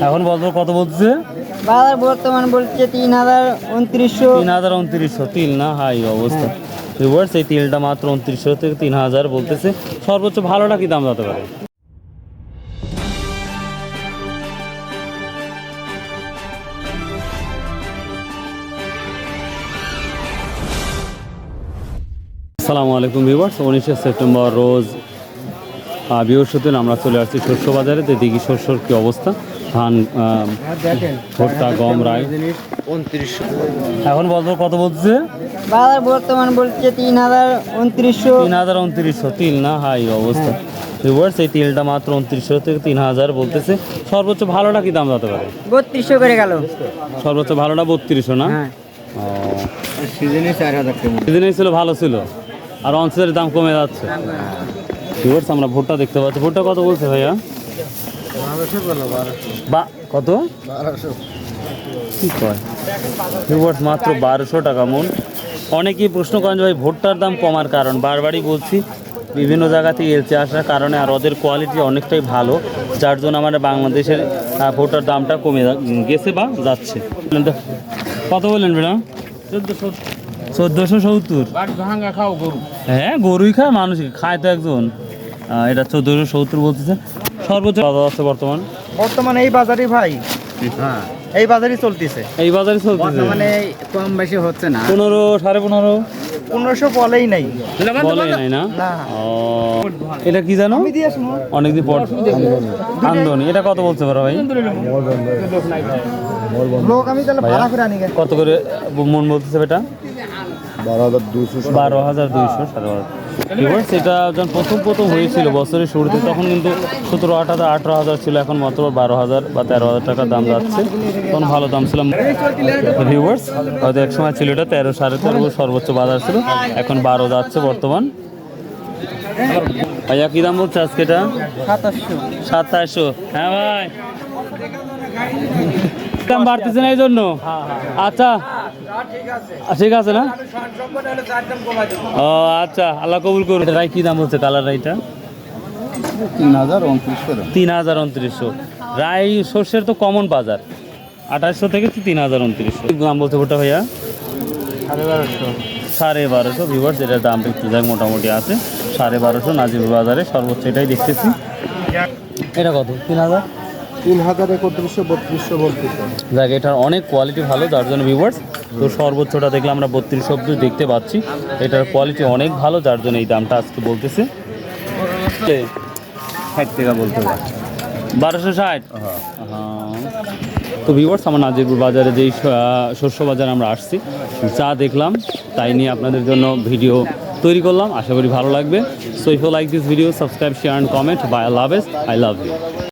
এখন বলতো কত বলছে? বাজার বর্তমান বলছে 3,2900। 3,2900 তিল না হাই অবস্থা। ভিউয়ার্স এই তিলটা মাত্র 2900 থেকে 3,000 বলতেছে। সর্বোচ্চ ভালোটা কি দাম হতে পারে? আসসালামু আলাইকুম ভিউয়ার্স, 19শে সেপ্টেম্বর রোজ বৃহস্পতিবার আমরা চলে আসছি শস্য বাজারে। দেখি শস্যর কী অবস্থা। ধান, ভুট্টা, গম, রাই 2900। এখন বলতো কত বলছে? বাজার বর্তমান বলছে 3,2900। 3,2900 তিল না হাই অবস্থা। ভিউয়ার্স এই তিলটা মাত্র 2900 থেকে 3,000 বলতেছে। সর্বোচ্চ ভালোটা কি দাম হতে পারে? 3200 করে গেল। সর্বোচ্চ ভালোটা 3200 না? হ্যাঁ। ও সিজনে 4000 টাকা। সিজনেই ছিল, ভালো ছিল, আর অনসেলের দাম কমে যাচ্ছে। ভিউয়ার্স আমরা ভুট্টা দেখতে পাচ্ছি। ভুট্টা কত বলছে ভাইয়া? 1200 বলো, 1200। বা কত 1200 কি কয়? ভিউয়ার্স মাত্র 1200 টাকা মন। অনেকেই প্রশ্ন করেন যে ভাই ভুট্টার দাম কমার কারণ। বারবারই বলছি বিভিন্ন জায়গা থেকে এলচে আসার কারণে, আর ওদের কোয়ালিটি অনেকটাই ভালো, যার জন্য আমাদের বাংলাদেশের ভুট্টার দামটা কমে গেছে বা যাচ্ছে। কত বললেন ম্যাডাম? 1470। হ্যাঁ গরুই খায়, মানুষ খায় তো একজন। এটা 1470 বলতেছে। সর্বোচ্চ বাজার আছে বর্তমানে এই বাজারই ভাই, হ্যাঁ, এই বাজারই চলতেছে। এই বাজারে চলতেছে মানে কম বেশি হচ্ছে না। 15, 15.5 1500 বলেই নাই। বলে নাই না? না। ও এটা কি জানো? আমি দিয়ে আসবো। অনেকদিন পর আন্দোলন। এটা কত বলতে পারো ভাই? লোক আমি তাহলে ভাড়া করে আনি গে। কত করে মন বলতেছে এটা? 12,200। 12,200 সেটা যখন প্রথম হয়েছিল বছরের শুরুতে, তখন কিন্তু 17,000, 18,000 ছিল। এখন মাত্র 12,000 বা 13,000 টাকার দাম যাচ্ছে। তখন ভালো দাম ছিল ভিউয়ার্স। হয়তো এক সময় ছিল এটা 13, 13.5 সর্বোচ্চ বাজার ছিল। এখন 12 যাচ্ছে বর্তমান। ভাইয়া কি দাম বলছে আজকে এটা? 2700। হ্যাঁ ভাই, দাম বাড়তেছে না এই জন্য? আচ্ছা ঠিক আছে না? ও আচ্ছা, আল্লাহ কবুল করুন। রাই কি দাম হচ্ছে কালার রাইটা? 3,029 3,029। রাই সর্ষের তো কমন বাজার 2800 থেকে 3,029 দাম বলছে ভুট্টা ভাইয়া? 1250 ভিউয়ার্স। এটার দামটা একটু যাই মোটামুটি আছে 1250 নাজির বাজারে সর্বোচ্চ এটাই দেখতেছি। এটা কত? 3,000। 3,031, 3200 দেখ এটার অনেক কোয়ালিটি ভালো, যার জন্য ভিউয়ার্স তো সর্বোচ্চটা দেখলাম আমরা 3200 অব্দি দেখতে পাচ্ছি। এটার কোয়ালিটি অনেক ভালো, যার জন্য এই দামটা আজকে বলতেছে 60 টাকা বলতে হবে। 1260। হ্যাঁ। তো ভিউয়ার্স আমার নাজিরপুর বাজারে যেই শস্য বাজারে আমরা আসছি, যা দেখলাম তাই নিয়ে আপনাদের জন্য ভিডিও তৈরি করলাম। আশা করি ভালো লাগবে। So if you like this video, subscribe, share and comment. Bye, আল্লাহ হাফেজ, আই লাভ ইউ।